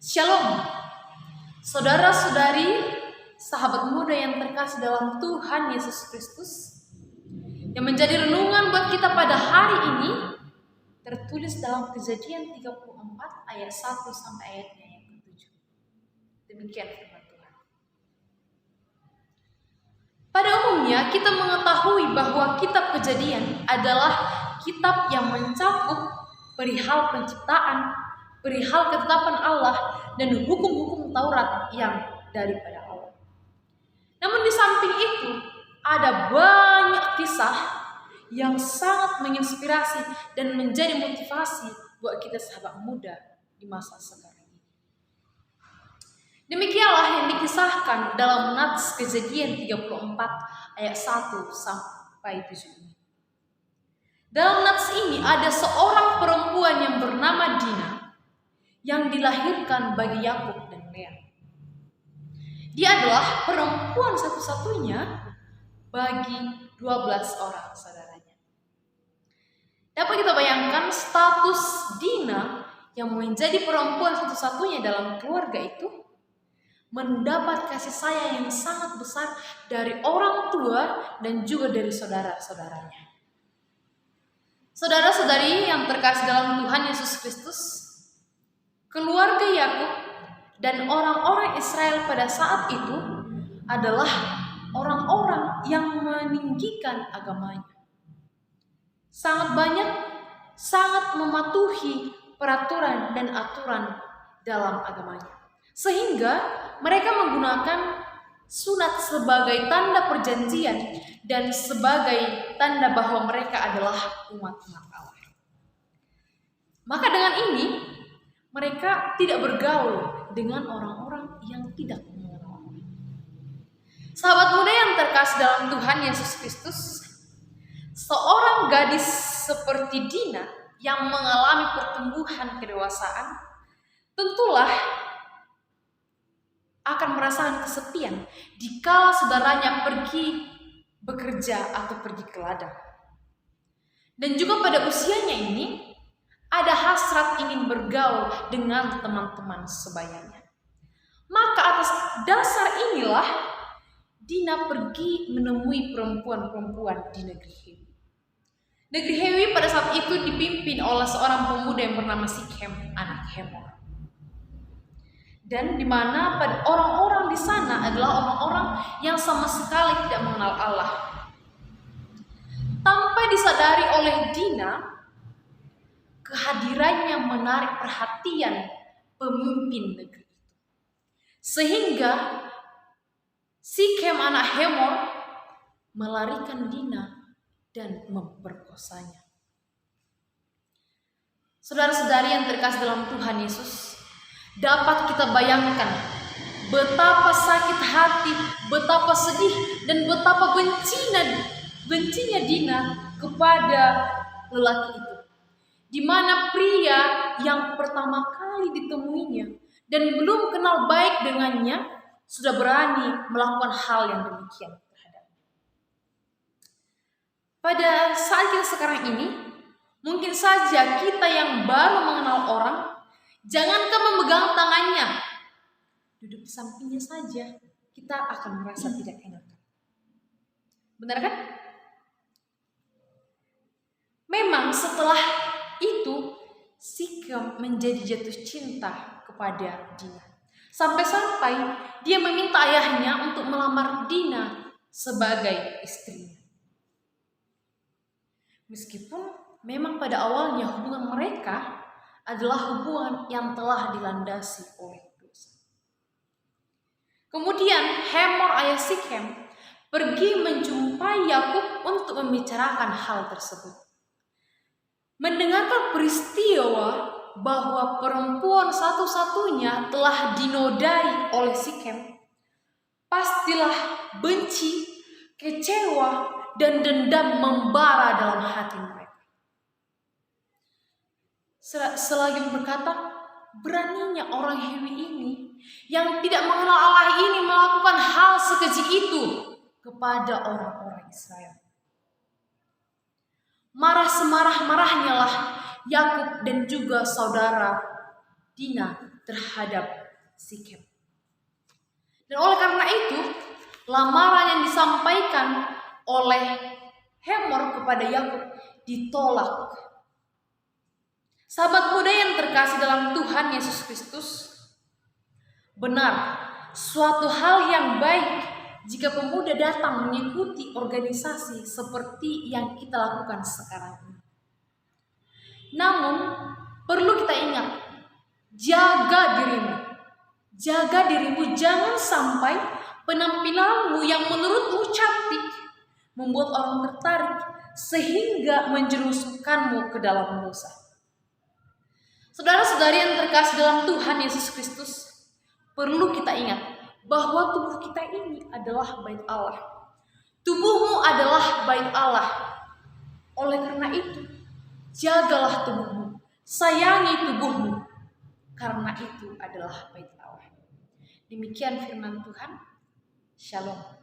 Shalom, saudara-saudari, sahabat muda yang terkasih dalam Tuhan Yesus Kristus, yang menjadi renungan buat kita pada hari ini tertulis dalam Kejadian 34 ayat 1 sampai ayatnya yang ke-7. Demikian firman Tuhan. Pada umumnya kita mengetahui bahwa kitab Kejadian adalah kitab yang mencakup perihal penciptaan, perihal ketetapan Allah dan hukum-hukum Taurat yang daripada Allah. Namun di samping itu ada banyak kisah yang sangat menginspirasi dan menjadi motivasi buat kita sahabat muda di masa sekarang ini. Demikianlah yang dikisahkan dalam Nats Kejadian 34 ayat 1 sampai 7 ini. Dalam Nats ini ada seorang perempuan yang bernama Dina yang dilahirkan bagi Yakub dan Lea. Dia adalah perempuan satu-satunya bagi 12 orang saudaranya. Dapat kita bayangkan status Dina yang menjadi perempuan satu-satunya dalam keluarga itu mendapat kasih sayang yang sangat besar dari orang tua dan juga dari saudara-saudaranya. Saudara-saudari yang terkasih dalam Tuhan Yesus Kristus, keluarga Yakub dan orang-orang Israel pada saat itu adalah orang-orang yang meninggikan agamanya. Sangat banyak, sangat mematuhi peraturan dan aturan dalam agamanya. Sehingga mereka menggunakan sunat sebagai tanda perjanjian dan sebagai tanda bahwa mereka adalah umat-umat Allah. Maka dengan ini mereka tidak bergaul dengan orang-orang yang tidak mengenal Allah. Sahabat muda yang terkasih dalam Tuhan Yesus Kristus, seorang gadis seperti Dina yang mengalami pertumbuhan kedewasaan tentulah akan merasakan kesepian dikala saudaranya pergi bekerja atau pergi ke ladang. Dan juga pada usianya ini ada hasrat ingin bergaul dengan teman-teman sebayanya. Maka atas dasar inilah Dina pergi menemui perempuan-perempuan di negeri Hewi. Negeri Hewi pada saat itu dipimpin oleh seorang pemuda yang bernama Sikhem, anak Hemor. Dan di mana pada orang-orang di sana adalah orang-orang yang sama sekali tidak mengenal Allah. Tanpa disadari oleh Dina, kehadirannya menarik perhatian pemimpin negeri itu. Sehingga Sikhem anak Hemor melarikan Dina dan memperkosanya. Saudara-saudari yang terkasih dalam Tuhan Yesus, dapat kita bayangkan betapa sakit hati, betapa sedih, dan betapa bencinya Dina kepada lelaki itu. Di mana pria yang pertama kali ditemuinya dan belum kenal baik dengannya sudah berani melakukan hal yang demikian terhadapnya. Pada saat kita sekarang ini, mungkin saja kita yang baru mengenal orang, jangankan memegang tangannya, duduk di sampingnya saja, kita akan merasa tidak enak. Benar kan? Memang setelah itu Sikhem menjadi jatuh cinta kepada Dina. Sampai-sampai dia meminta ayahnya untuk melamar Dina sebagai istrinya. Meskipun memang pada awalnya hubungan mereka adalah hubungan yang telah dilandasi oleh dosa. Kemudian Hemor ayah Sikhem pergi menjumpai Yakub untuk membicarakan hal tersebut. Mendengarkan peristiwa bahwa perempuan satu-satunya telah dinodai oleh Sikhem, pastilah benci, kecewa, dan dendam membara dalam hati mereka. Selagi berkata, beraninya orang Hewi ini yang tidak mengenal Allah ini melakukan hal sekeji itu kepada orang-orang Israel. Marah semarah-marahnya lah Yakub dan juga saudara Dina terhadap Sikem. Dan oleh karena itu, lamaran yang disampaikan oleh Hemor kepada Yakub ditolak. Sahabat muda yang terkasih dalam Tuhan Yesus Kristus, benar, suatu hal yang baik jika pemuda datang mengikuti organisasi seperti yang kita lakukan sekarang ini. Namun, perlu kita ingat, jaga dirimu. Jaga dirimu, jangan sampai penampilanmu yang menurutmu cantik membuat orang tertarik sehingga menjerumuskanmu ke dalam dosa. Saudara-saudari yang terkasih dalam Tuhan Yesus Kristus, perlu kita ingat bahwa tubuh kita ini adalah bait Allah. Tubuhmu adalah bait Allah. Oleh karena itu, jagalah tubuhmu, sayangi tubuhmu, karena itu adalah bait Allah. Demikian firman Tuhan. Shalom.